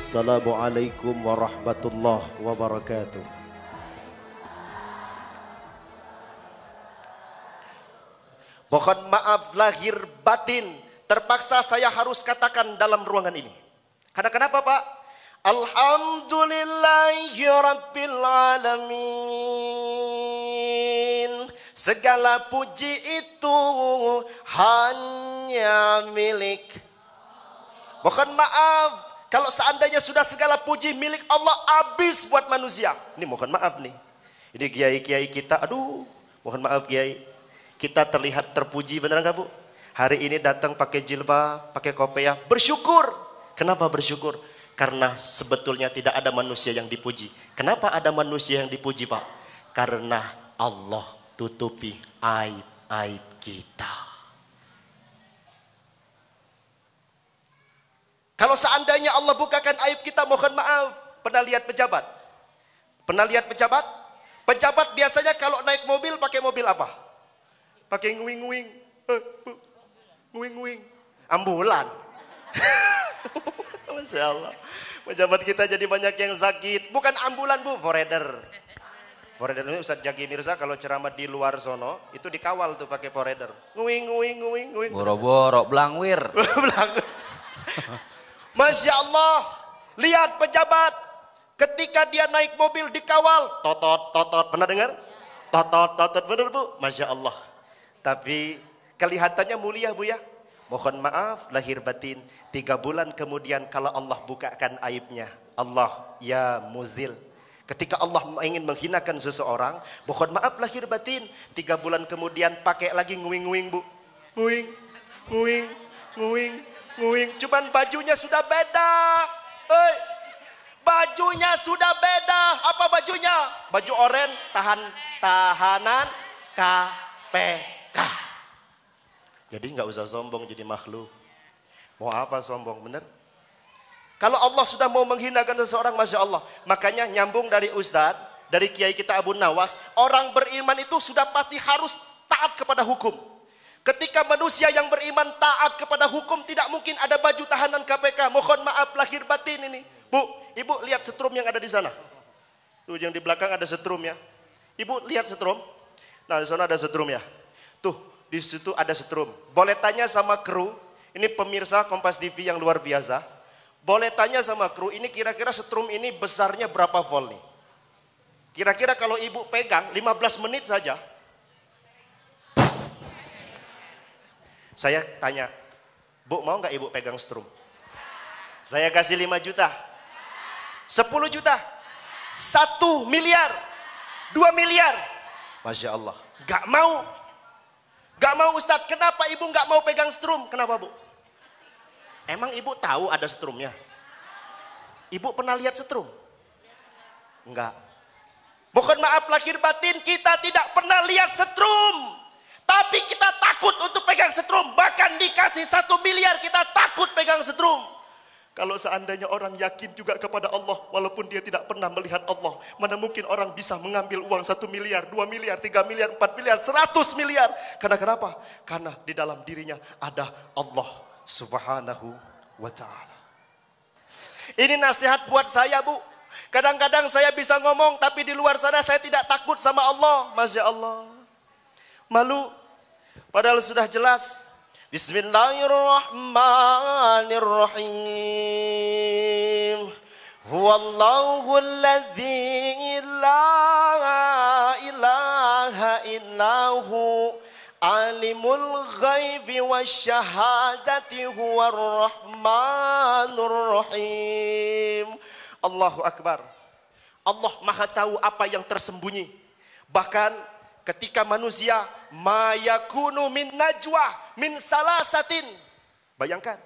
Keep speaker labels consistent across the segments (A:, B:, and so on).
A: Assalamualaikum warahmatullahi wabarakatuh. Mohon maaf lahir batin, terpaksa saya harus katakan dalam ruangan ini. Karena kenapa Pak? Alhamdulillahi Rabbil Alamin. Segala puji itu hanya milik. Mohon maaf, kalau seandainya sudah segala puji milik Allah, habis buat manusia. Ini mohon maaf nih. Ini kiai-kiai kita, aduh, mohon maaf kiai. Kita terlihat terpuji, benar nggak Bu? Hari ini datang pakai jilbab, pakai kopiah, bersyukur. Kenapa bersyukur? Karena sebetulnya tidak ada manusia yang dipuji. Kenapa ada manusia yang dipuji Pak? Karena Allah tutupi aib-aib kita. Kalau seandainya Allah bukakan aib kita, mohon maaf. Pernah lihat pejabat? Pernah lihat pejabat? Pejabat biasanya kalau naik mobil pakai mobil apa? Pakai nguing-nguing. Nguing-nguing. Ambulan. Masya Allah. Pejabat kita jadi banyak yang sakit. Bukan ambulan Bu, foreder. Foreder ini Ustadz Jaki Mirza kalau ceramah di luar sono, itu dikawal tuh pakai foreder. Nguing-nguing.
B: Boro-boro, belangwir.
A: Masya Allah. Lihat pejabat. Ketika dia naik mobil dikawal. Totot. Pernah dengar? Totot. Benar Bu? Masya Allah. Tapi kelihatannya mulia Bu ya. Mohon maaf lahir batin. 3 bulan kemudian kalau Allah bukakan aibnya. Allah ya muzil. Ketika Allah ingin menghinakan seseorang, mohon maaf lahir batin. 3 bulan kemudian pakai lagi nguing-nguing Bu. Nguing. Cuman bajunya sudah beda. Hei. Bajunya sudah beda. Apa bajunya? Baju oranye tahanan KPK. Jadi nggak usah sombong jadi makhluk. Mau apa sombong, bener? Kalau Allah sudah mau menghinakan seseorang, Masya Allah. Makanya nyambung dari Ustadz, dari Kiai kita Abu Nawas, orang beriman itu sudah pasti harus taat kepada hukum. Ketika manusia yang beriman taat kepada hukum, tidak mungkin ada baju tahanan KPK. Mohon maaf lahir batin ini. Bu, Ibu lihat setrum yang ada di sana. Tuh yang di belakang ada setrum ya. Ibu lihat setrum. Nah di sana ada setrum ya. Tuh. Di situ ada setrum. Boleh tanya sama kru, ini pemirsa Kompas TV yang luar biasa. Boleh tanya sama kru, ini kira-kira setrum ini besarnya berapa volt nih? Kira-kira kalau ibu pegang 15 menit saja. Saya tanya, Bu mau nggak ibu pegang setrum? Saya kasih 5 juta. 10 juta. 1 miliar. 2 miliar. Masya Allah. Gak mau. Gak mau Ustadz, kenapa ibu gak mau pegang setrum? Kenapa Bu? Emang ibu tahu ada setrumnya? Ibu pernah lihat setrum? Enggak. Mohon maaf lahir batin, kita tidak pernah lihat setrum. Tapi kita takut untuk pegang setrum. Bahkan dikasih 1 miliar kita takut pegang setrum. Kalau seandainya orang yakin juga kepada Allah, walaupun dia tidak pernah melihat Allah, mana mungkin orang bisa mengambil uang 1 miliar, 2 miliar, 3 miliar, 4 miliar, 100 miliar. Karena kenapa? Karena di dalam dirinya ada Allah Subhanahu wa ta'ala. Ini nasihat buat saya Bu. Kadang-kadang saya bisa ngomong, tapi di luar sana saya tidak takut sama Allah. Masya Allah. Malu. Padahal sudah jelas. Bismillahirrahmanirrahim. Huwallahu alladzi la ilaha illahu alimul ghaibi wasyahadati huwar rahmanur rahim. Allahu akbar. Allah Maha tahu apa yang tersembunyi. Bahkan ketika manusia mayakunu min najwa min salasatin. Bayangkan.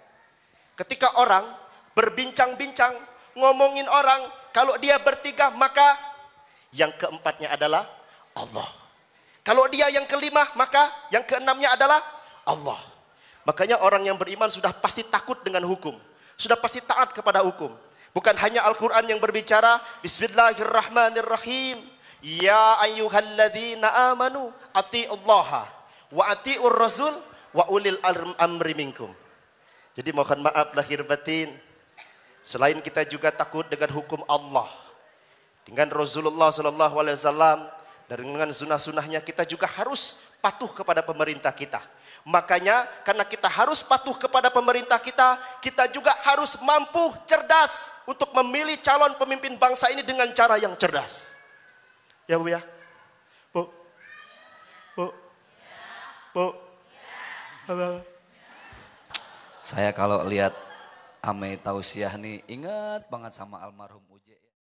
A: Ketika orang berbincang-bincang ngomongin orang, kalau dia bertiga maka yang keempatnya adalah Allah. Kalau dia yang kelima maka yang keenamnya adalah Allah. Makanya orang yang beriman sudah pasti takut dengan hukum. Sudah pasti taat kepada hukum. Bukan hanya Al-Quran yang berbicara Bismillahirrahmanirrahim. Ya ayyuhalladzina amanu ati'ullaha wa ati'ur rasul wa ulil amri minkum. Jadi mohon maaf lahir batin. Selain kita juga takut dengan hukum Allah, dengan Rasulullah Sallallahu Alaihi Wasallam, dan dengan sunnah-sunnahnya, kita juga harus patuh kepada pemerintah kita. Makanya karena kita harus patuh kepada pemerintah kita, kita juga harus mampu cerdas untuk memilih calon pemimpin bangsa ini dengan cara yang cerdas. Ya Bu ya? Bu? Bu? Bu?
B: Saya kalau lihat Ame Tausiah nih ingat banget sama almarhum Uje.